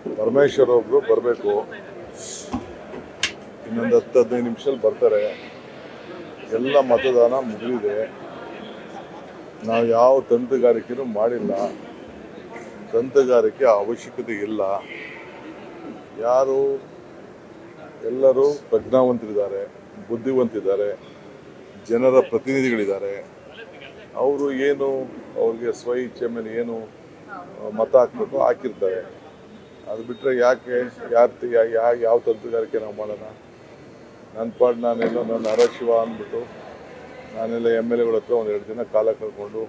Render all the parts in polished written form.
ಪರಮೇಶ್ವರ್ ಒಬ್ರು ಬರಬೇಕು, ಇನ್ನೊಂದು 10-15 ನಿಮಿಷದಲ್ಲಿ ಬರ್ತಾರೆ. ಎಲ್ಲ ಮತದಾನ ಮುಗಿದಿದೆ. ನಾವು ಯಾವ ತಂತ್ರಗಾರಿಕೆನೂ ಮಾಡಿಲ್ಲ. ತಂತ್ರಗಾರಿಕೆ ಅವಶ್ಯಕತೆ ಇಲ್ಲ. ಎಲ್ಲರೂ ಪ್ರಜ್ಞಾವಂತರಿದ್ದಾರೆ, ಬುದ್ಧಿವಂತಿದ್ದಾರೆ, ಜನರ ಪ್ರತಿನಿಧಿಗಳಿದ್ದಾರೆ. ಅವರು ಅವ್ರಿಗೆ ಸ್ವ ಇಚ್ಛೆ ಮೇಲೆ ಏನು ಮತ ಹಾಕಬೇಕು ಹಾಕಿರ್ತಾರೆ. ಅದು ಬಿಟ್ಟರೆ ಯಾಕೆ ಯಾವ ತಂತ್ರಗಾರಿಕೆ ನಾವು ಮಾಡೋಣ? ನನ್ನ ಪಾಡು ನನ್ನ ಹರಶಿವ ಅಂದ್ಬಿಟ್ಟು ನಾನೆಲ್ಲ MLAಗಳ ಹತ್ರ 1-2 ದಿನ ಕಾಲ ಕಳ್ಕೊಂಡು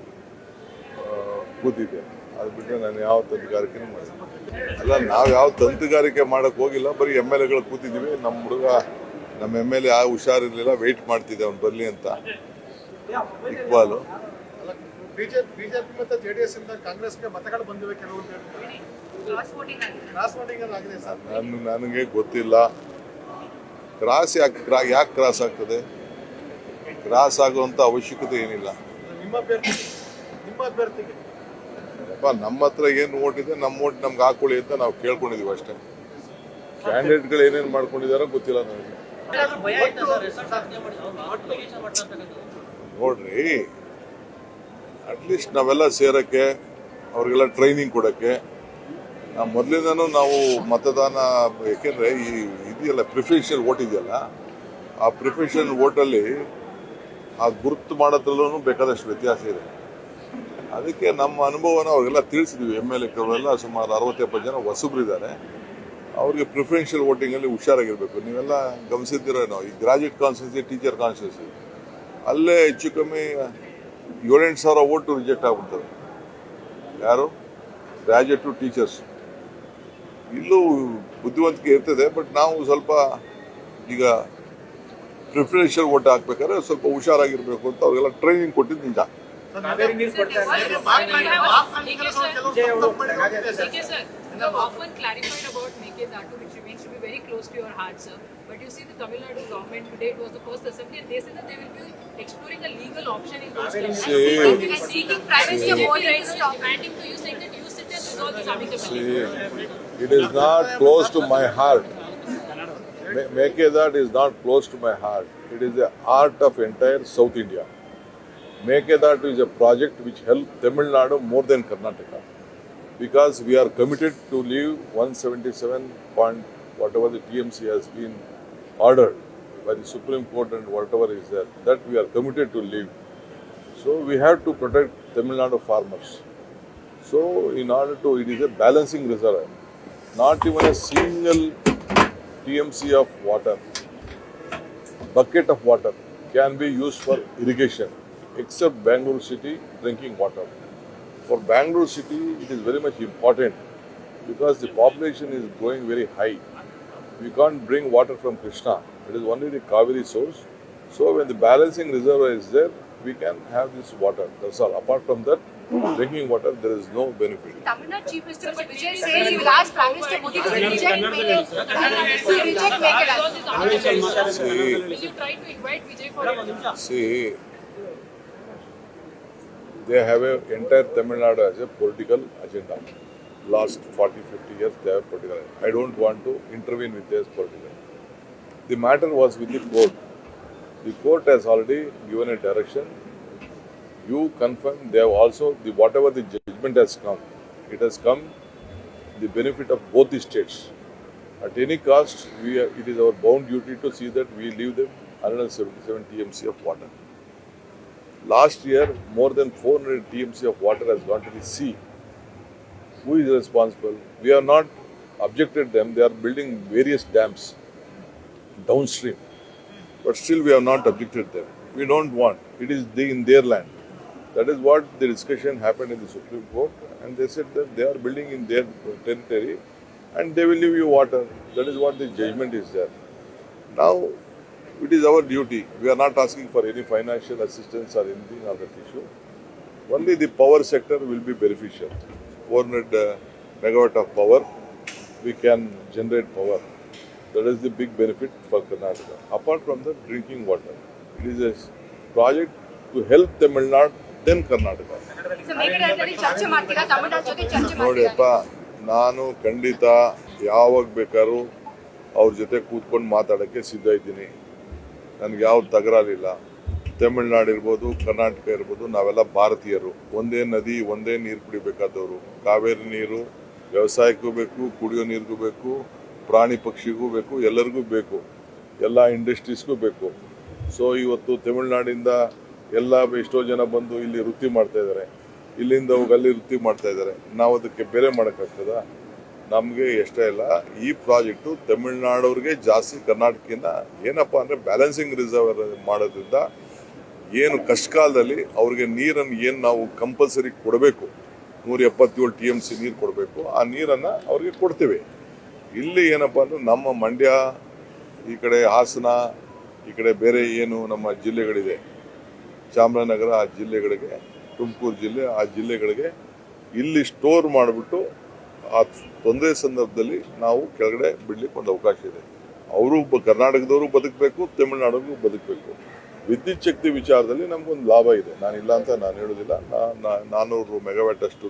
ಕೂತಿದ್ದೆ. ಅದು ಬಿಟ್ಟರೆ ನಾನು ಯಾವ ತಂತ್ರಗಾರಿಕೆನೂ ಮಾಡಿಲ್ಲ. ಅಲ್ಲ, ನಾವು ಯಾವ ತಂತ್ರಗಾರಿಕೆ ಮಾಡೋಕ್ಕೆ ಹೋಗಿಲ್ಲ, ಬರೀ MLAಗಳು ಕೂತಿದ್ದೀವಿ. ನಮ್ಮ MLA ಹುಷಾರಿರಲಿಲ್ಲ, ವೆಯ್ಟ್ ಮಾಡ್ತಿದ್ದೆ ಅವ್ನು ಬರಲಿ ಅಂತ. ಇಕ್ಬಾಲು ಬಿಜೆಪಿ ಮತ್ತು JDS ಇಂದ ಕಾಂಗ್ರೆಸ್ಗೆ ಮತಗಳು ಬಂದಿವೆ, ಕೆಲವು ನನಗೆ ಗೊತ್ತಿಲ್ಲ. ಕ್ರಾಸ್ ಯಾಕೆ ಕ್ರಾಸ್ ಆಗ್ತದೆ? ಕ್ರಾಸ್ ಆಗುವಂಥ ಅವಶ್ಯಕತೆ ಏನಿಲ್ಲ. ನಮ್ಮ ಹತ್ರ ಏನು ಓಟ್ ಇದೆ, ನಮ್ಮ ಓಟ್ ನಮ್ಗೆ ಹಾಕೊಳ್ಳಿ ಅಂತ ನಾವು ಕೇಳ್ಕೊಂಡಿದೀವಿ ಅಷ್ಟೇ. ಕ್ಯಾಂಡಿಡೇಟ್ಗಳು ಏನೇನು ಮಾಡ್ಕೊಂಡಿದಾರೋ ಗೊತ್ತಿಲ್ಲ ನನಗೆ. ನೋಡ್ರಿ, ಅಟ್ಲೀಸ್ಟ್ ನಾವೆಲ್ಲ ಸೇರಕ್ಕೆ, ಅವ್ರಿಗೆಲ್ಲ ಟ್ರೈನಿಂಗ್ ಕೊಡೋಕ್ಕೆ ಮೊದಲಿಂದನೂ ನಾವು ಮತದಾನ, ಯಾಕೆಂದರೆ ಇದೆಯಲ್ಲ ಪ್ರಿಫರೆನ್ಷಿಯಲ್ ವೋಟ್ ಇದೆಯಲ್ಲ, ಆ ಪ್ರಿಫರೆನ್ಷಿಯಲ್ ವೋಟಲ್ಲಿ ಆ ಗುರುತು ಮಾಡೋದ್ರಲ್ಲೂ ಬೇಕಾದಷ್ಟು ವ್ಯತ್ಯಾಸ ಇದೆ. ಅದಕ್ಕೆ ನಮ್ಮ ಅನುಭವನ ಅವ್ರಿಗೆಲ್ಲ ತಿಳಿಸಿದ್ವಿ. MLAಗಳೆಲ್ಲ ಸುಮಾರು 60-70 ಜನ ಹೊಸಬ್ರಿದ್ದಾರೆ. ಅವ್ರಿಗೆ ಪ್ರಿಫರೆನ್ಷಿಯಲ್ ವೋಟಿಂಗಲ್ಲಿ ಹುಷಾರಾಗಿರಬೇಕು. ನೀವೆಲ್ಲ ಗಮನಿಸಿದ್ದೀರೋ ನಾವು, ಈ ಗ್ರಾಜ್ಯುಯೇಟ್ ಕಾನ್ಸ್ಟಿಟ್ಯೂನ್ಸಿ, ಟೀಚರ್ ಕಾನ್ಸ್ಟಿಟ್ಯೂನ್ಸಿ, ಅಲ್ಲೇ ಹೆಚ್ಚು ಕಮ್ಮಿ 7-8 ಸಾವಿರ ವೋಟು ರಿಜೆಕ್ಟ್ ಆಗ್ಬಿಡ್ತವೆ. ಯಾರು? Graduate, teachers. ಇಲ್ಲೂ ಬುದ್ಧಿವಂತಿಕೆ ಇರ್ತದೆ, ಬಟ್ ನಾವು ಸ್ವಲ್ಪ ಈಗ ಪ್ರಿಫರೆನ್ಷಿಯಲ್ ವೋಟ್ ಹಾಕ್ಬೇಕಾದ್ರೆ ಸ್ವಲ್ಪ ಹುಷಾರಾಗಿರ್ಬೇಕು ಅಂತ ಅವ್ರಿಗೆಲ್ಲ ಟ್ರೈನಿಂಗ್ ಕೊಟ್ಟಿದ್ದು ನಿಜ. You have often clarified about Mekedatu, which remains to be very close to your heart, sir. But you see, the Tamil Nadu government today, it was the first assembly, and they said that they will be exploring a legal option in those terms. And seeking privacy of all rights, demanding to you, saying that you sit and resolve this amicably. It is not close to my heart. Mekedatu is not close to my heart. It is the heart of entire South India. Mekedatu is a project which helped Tamil Nadu more than Karnataka. Because we are committed to leave 177 point whatever the TMC has been ordered by the Supreme Court and whatever is there, that we are committed to leave. So we have to protect Tamil Nadu farmers. So in order to, it is a balancing reservoir. Not even a single TMC of water, bucket of water can be used for irrigation except Bangalore city drinking water. For Bangalore city, it is very much important because the population is growing very high. We can't bring water from Krishna. It is only the Kaveri source. So when the balancing reservoir is there, we can have this water. That's all. Apart from that, drinking water, there is no benefit. Tamil Nadu Chief Minister Vijay says he will ask Prime Minister Modi to reject Mekedatu. Will you try to invite Vijay for it? See, they have an entire Tamil Nadu as a political agenda. Last 40-50 years, they have political agenda. I don't want to intervene with their political agenda. The matter was with the court. The court has already given a direction. You confirm, they have also, whatever the judgment has come, it has come the benefit of both the states. At any cost, it is our bound duty to see that we leave them 177 TMC of water. Last year, more than 400 TMC of water has gone to the sea. Who is responsible? We have not objected them. They are building various dams downstream. But still we have not objected them. We don't want. It is in their land. That is what the discussion happened in the Supreme Court. And they said that they are building in their territory and they will leave you water. That is what the judgment is there. Now, it is our duty. We are not asking for any financial assistance or anything on that issue. Only the power sector will be beneficial. 400 megawatt of power, we can generate power. That is the big benefit for Karnataka. Apart from that, drinking water. It is a project to help Tamil Nadu, then Karnataka. So Mekedatu ಚರ್ಚೆ ಮಾಡ್ತೀರಾ? ತಮಿಳುನಾಡು ಜೊತೆ ಚರ್ಚೆ ಮಾಡ್ತೀರಾ? ನೋಡಿಯಪ್ಪ, ನಾನು ಖಂಡಿತ ಯಾವಾಗ ಬೇಕಾದ್ರೂ ಅವ್ರ ಜೊತೆ ಕೂತ್ಕೊಂಡು ಮಾತಾಡೋಕ್ಕೆ ಸಿದ್ಧ ಇದ್ದೀನಿ. ನನಗೆ ಯಾವ ತಕರಾರಿಲ್ಲ. ತಮಿಳ್ನಾಡು ಇರ್ಬೋದು, ಕರ್ನಾಟಕ ಇರ್ಬೋದು, ನಾವೆಲ್ಲ ಭಾರತೀಯರು. ಒಂದೇ ನದಿ, ಒಂದೇ ನೀರು ಕುಡಿಬೇಕಾದವರು. ಕಾವೇರಿ ನೀರು ವ್ಯವಸಾಯಕ್ಕೂ ಬೇಕು, ಕುಡಿಯೋ ನೀರಿಗೂ ಬೇಕು, ಪ್ರಾಣಿ ಪಕ್ಷಿಗೂ ಬೇಕು, ಎಲ್ಲರಿಗೂ ಬೇಕು, ಎಲ್ಲ ಇಂಡಸ್ಟ್ರೀಸ್ಗೂ ಬೇಕು. ಸೊ ಇವತ್ತು ತಮಿಳ್ನಾಡಿಂದ ಎಲ್ಲ ಎಷ್ಟೋ ಜನ ಬಂದು ಇಲ್ಲಿ ವೃತ್ತಿ ಮಾಡ್ತಾ ಇದ್ದಾರೆ, ಇಲ್ಲಿಂದ ಹೋಗಿ ಅಲ್ಲಿ ವೃತ್ತಿ ಮಾಡ್ತಾ ಇದ್ದಾರೆ. ನಾವು ಅದಕ್ಕೆ ಬೇರೆ ಮಾಡೋಕ್ಕಾಗ್ತದ? ನಮಗೆ ಇಷ್ಟ ಇಲ್ಲ. ಈ ಪ್ರಾಜೆಕ್ಟು ತಮಿಳ್ನಾಡವ್ರಿಗೆ ಜಾಸ್ತಿ, ಕರ್ನಾಟಕದಿಂದ ಏನಪ್ಪ ಅಂದರೆ ಬ್ಯಾಲೆನ್ಸಿಂಗ್ ರಿಸರ್ವ್ ಮಾಡೋದ್ರಿಂದ ಏನು ಕಷ್ಟ ಕಾಲದಲ್ಲಿ ಅವ್ರಿಗೆ ನೀರನ್ನು ಏನು ನಾವು ಕಂಪಲ್ಸರಿ ಕೊಡಬೇಕು, 177 TMC ನೀರು ಕೊಡಬೇಕು, ಆ ನೀರನ್ನು ಅವ್ರಿಗೆ ಕೊಡ್ತೀವಿ. ಇಲ್ಲಿ ಏನಪ್ಪ ಅಂದರೆ ನಮ್ಮ ಮಂಡ್ಯ, ಈ ಕಡೆ ಹಾಸನ, ಈ ಕಡೆ ಬೇರೆ ಏನು ನಮ್ಮ ಜಿಲ್ಲೆಗಳಿದೆ, ಚಾಮರಾಜನಗರ, ಆ ಜಿಲ್ಲೆಗಳಿಗೆ, ತುಮಕೂರು ಜಿಲ್ಲೆ, ಆ ಜಿಲ್ಲೆಗಳಿಗೆ ಇಲ್ಲಿ ಸ್ಟೋರ್ ಮಾಡಿಬಿಟ್ಟು ಆ ತೊಂದರೆ ಸಂದರ್ಭದಲ್ಲಿ ನಾವು ಕೆಳಗಡೆ ಬಿಡ್ಲಿಕ್ಕೆ ಒಂದು ಅವಕಾಶ ಇದೆ. ಅವರು ಕರ್ನಾಟಕದವರು ಬದುಕಬೇಕು, ತಮಿಳ್ನಾಡಿಗೂ ಬದುಕಬೇಕು. ವಿದ್ಯುತ್ ಶಕ್ತಿ ವಿಚಾರದಲ್ಲಿ ನಮಗೊಂದು ಲಾಭ ಇದೆ, ನಾನಿಲ್ಲ ಅಂತ ನಾನು ಹೇಳೋದಿಲ್ಲ. 400 ಮೆಗಾವ್ಯಾಟ್ ಅಷ್ಟು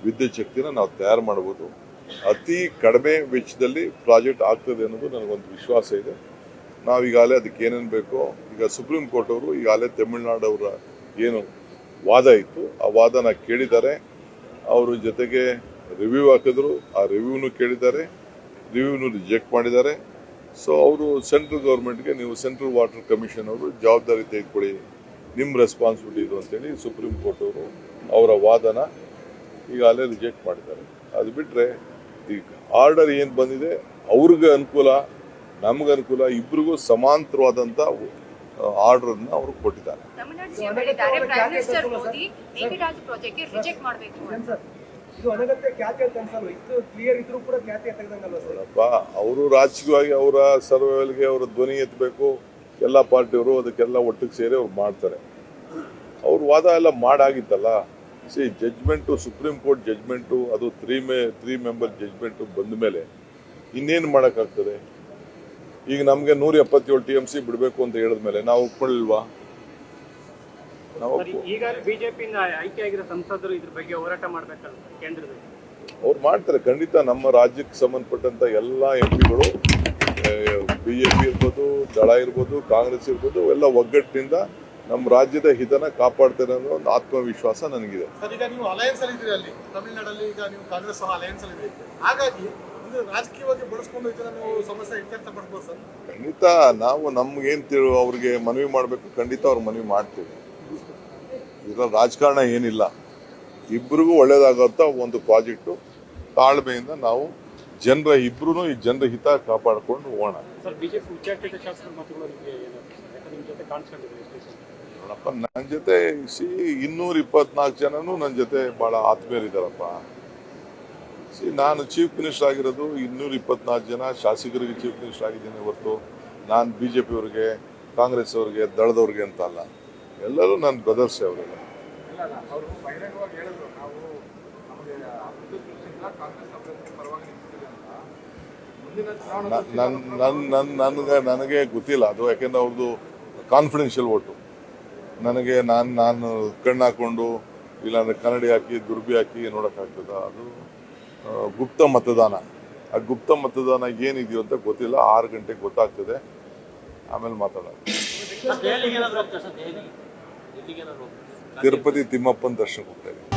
ವಿದ್ಯುತ್ ಶಕ್ತಿನ ನಾವು ತಯಾರು ಮಾಡ್ಬೋದು. ಅತಿ ಕಡಿಮೆ ವೆಚ್ಚದಲ್ಲಿ ಪ್ರಾಜೆಕ್ಟ್ ಆಗ್ತದೆ ಅನ್ನೋದು ನನಗೊಂದು ವಿಶ್ವಾಸ ಇದೆ. ನಾವು ಈಗಾಗಲೇ ಅದಕ್ಕೆ ಏನೇನು ಬೇಕೋ, ಈಗ ಸುಪ್ರೀಂ ಕೋರ್ಟ್ ಅವರು ಈಗಾಗಲೇ ತಮಿಳ್ನಾಡವರ ಏನು ವಾದ ಇತ್ತು, ಆ ವಾದನ ಕೇಳಿದ್ದಾರೆ. ಅವರು ಜೊತೆಗೆ ರಿವ್ಯೂ ಹಾಕಿದ್ರು, ಆ ರಿವ್ಯೂನು ಕೇಳಿದ್ದಾರೆ, ರಿವ್ಯೂನು ರಿಜೆಕ್ಟ್ ಮಾಡಿದ್ದಾರೆ. ಸೊ ಅವರು ಸೆಂಟ್ರಲ್ ಗೌರ್ಮೆಂಟ್ಗೆ, ನೀವು ಸೆಂಟ್ರಲ್ ವಾಟರ್ ಕಮಿಷನ್ ಅವರು ಜವಾಬ್ದಾರಿ ತೆಗೆದುಕೊಳ್ಳಿ, ನಿಮ್ಮ ರೆಸ್ಪಾನ್ಸಿಬಿಲಿಟಿ ಇದು ಅಂತೇಳಿ ಸುಪ್ರೀಂ ಕೋರ್ಟ್ ಅವರು ಅವರ ವಾದನ ಈಗಾಗಲೇ ರಿಜೆಕ್ಟ್ ಮಾಡಿದ್ದಾರೆ. ಅದು ಬಿಟ್ಟರೆ ಈಗ ಆರ್ಡರ್ ಏನು ಬಂದಿದೆ ಅವ್ರಿಗೆ ಅನುಕೂಲ, ನಮ್ಗೆ ಅನುಕೂಲ, ಇಬ್ಬರಿಗೂ ಸಮಾಂತರವಾದಂಥ ಆರ್ಡರ್ನ ಅವರು ಕೊಟ್ಟಿದ್ದಾರೆ. ತಮಿಳುನಾಡು ಸಿಎಂ ಹೇಳಿದ್ದಾರೆ ಪ್ರೈಮ್ ಮಿನಿಸ್ಟರ್ ಮೋದಿ ಮೇಕೆದಾಟು ಪ್ರಾಜೆಕ್ಟ್ಗೆ ರಿಜೆಕ್ಟ್ ಮಾಡಬೇಕು ಅಂತ. ಇದು ಅನಗತ್ಯ ಖ್ಯಾತಿ ಅಂತ ಅನ್ಸಲ್ವ? ಇದು ಕ್ಲಿಯರ್ ಇದ್ರೂ ಕೂಡ ಖ್ಯಾತಿ ತೆಗೆದಂಗಲ್ವ ಸರ್? ಅವರು ರಾಜಕೀಯವಾಗಿ ಅವರ ಸರ್ವೈವಲ್ಗೆ ಅವರ ಧ್ವನಿ ಎತ್ತಬೇಕು, ಎಲ್ಲ ಪಾರ್ಟಿಯವರು ಅದಕ್ಕೆಲ್ಲ ಒಟ್ಟಿಗೆ ಸೇರಿ ಅವ್ರು ಮಾಡ್ತಾರೆ. ಅವ್ರ ವಾದ ಎಲ್ಲ ಮಾಡಾಗಿತ್ತಲ್ಲ. ಜಡ್ಜ್ಮೆಂಟು, ಸುಪ್ರೀಂ ಕೋರ್ಟ್ ಜಡ್ಜ್ಮೆಂಟು, ಅದು 3 ಮೆಂಬರ್ ಜಡ್ಜ್ಮೆಂಟು ಬಂದ ಮೇಲೆ ಇನ್ನೇನು ಮಾಡೋಕ್ಕಾಗ್ತದೆ? ಈಗ ನಮಗೆ 177 TMC ಬಿಡಬೇಕು ಅಂತ ಹೇಳಿದ್ಮೇಲೆ ನಾವು ಒಪ್ಕೊಳ್ಳಿಲ್ವಾ? ನಾವು ಈಗ ಬಿಜೆಪಿಯಿಂದ ಆಯ್ಕೆ ಆಗಿರೋ ಸಂಸದರು ಇದ್ರ ಬಗ್ಗೆ ಹೋರಾಟ ಮಾಡಬೇಕಲ್ಲ ಕೇಂದ್ರದಲ್ಲಿ? ಅವ್ರು ಮಾಡ್ತಾರೆ ಖಂಡಿತ. ನಮ್ಮ ರಾಜ್ಯಕ್ಕೆ ಸಂಬಂಧಪಟ್ಟಂತ ಎಲ್ಲ ಎಂಪಿಗಳು, BJP ಇರ್ಬೋದು, ದಳ ಇರ್ಬೋದು, ಕಾಂಗ್ರೆಸ್ ಇರ್ಬೋದು, ಎಲ್ಲ ಒಗ್ಗಟ್ಟಿನಿಂದ ನಮ್ಮ ರಾಜ್ಯದ ಹಿತನ ಕಾಪಾಡ್ತಾರೆ ಅನ್ನೋ ಒಂದು ಆತ್ಮವಿಶ್ವಾಸ ನನಗಿದೆ. ಸರ್, ಈಗ ನೀವು ಅಲಯನ್ಸ್ ಅಲ್ಲಿ ಇದ್ದೀರಿ, ಅಲ್ಲಿ ತಮಿಳ್ನಾಡಲ್ಲಿ ಈಗ ನೀವು ಕಾಂಗ್ರೆಸ್ ಸಹ ಅಲಯನ್ಸ್ ಅಲ್ಲಿ ಇದ್ದೀರಿ. ಹಾಗಾಗಿ ಒಂದು ರಾಜಕೀಯವಾಗಿ ಬಳಸ್ಕೊಂಡು ಇದನ್ನ ನೀವು ಸಮಸ್ಯೆ ಇತ್ಯರ್ಥ ಪಡಿಸ್ಬೋದು ಸರ್? ಖಂಡಿತ ನಾವು ನಮ್ಗೇನು ಅವ್ರಿಗೆ ಮನವಿ ಮಾಡಬೇಕು, ಖಂಡಿತ ಅವ್ರಿಗೆ ಮನವಿ ಮಾಡ್ತೀವಿ. ಇದ್ರಲ್ಲಿ ರಾಜಕಾರಣ ಏನಿಲ್ಲ, ಇಬ್ಬರಿಗೂ ಒಳ್ಳೇದಾಗಂತ ಒಂದು ಪ್ರಾಜೆಕ್ಟು. ತಾಳ್ಮೆಯಿಂದ ನಾವು ಇಬ್ರು ಈ ಜನರ ಹಿತ ಕಾಪಾಡಿಕೊಂಡು ಹೋಗೋಣ. ನೋಡಪ್ಪ, ನನ್ನ ಜೊತೆ 224 ಜನನು ನನ್ನ ಜೊತೆ ಬಹಳ ಆತ್ಮೀಯರಿದ್ದಾರಪ್ಪ. ನಾನು ಚೀಫ್ ಮಿನಿಸ್ಟರ್ ಆಗಿರೋದು 224 ಜನ ಶಾಸಕರಿಗೆ ಚೀಫ್ ಮಿನಿಸ್ಟರ್ ಆಗಿದ್ದೀನಿ ಹೊರತು ನಾನು BJP ಅವ್ರಿಗೆ, ಕಾಂಗ್ರೆಸ್ ಅವ್ರಿಗೆ, ದಳದವ್ರಿಗೆ ಅಂತ ಅಲ್ಲ. ಎಲ್ಲರೂ ನನ್ನ ಬ್ರದರ್ಸೇ ಅವರೆಲ್ಲ. ನನಗೆ ಗೊತ್ತಿಲ್ಲ ಅದು, ಯಾಕೆಂದ್ರೆ ಅವ್ರದ್ದು ಕಾನ್ಫಿಡೆನ್ಷಿಯಲ್ ಓಟು. ನನಗೆ ನಾನು ಕಣ್ಣು ಹಾಕೊಂಡು ಇಲ್ಲಾಂದ್ರೆ ಕನ್ನಡಿ ಹಾಕಿ ದುರ್ಬಿ ಹಾಕಿ ನೋಡೋಕ್ಕಾಗ್ತದ? ಅದು ಗುಪ್ತ ಮತದಾನ. ಆ ಗುಪ್ತ ಮತದಾನ ಏನಿದೆಯೋ ಅಂತ ಗೊತ್ತಿಲ್ಲ. 6 ಗಂಟೆಗೆ ಗೊತ್ತಾಗ್ತದೆ, ಆಮೇಲೆ ಮಾತಾಡೋಣ. ತಿರುಪತಿ ತಿಮ್ಮಪ್ಪನ ದರ್ಶನಕ್ಕೆ ಹೋಗ್ತಾ ಇದ್ದೀನಿ.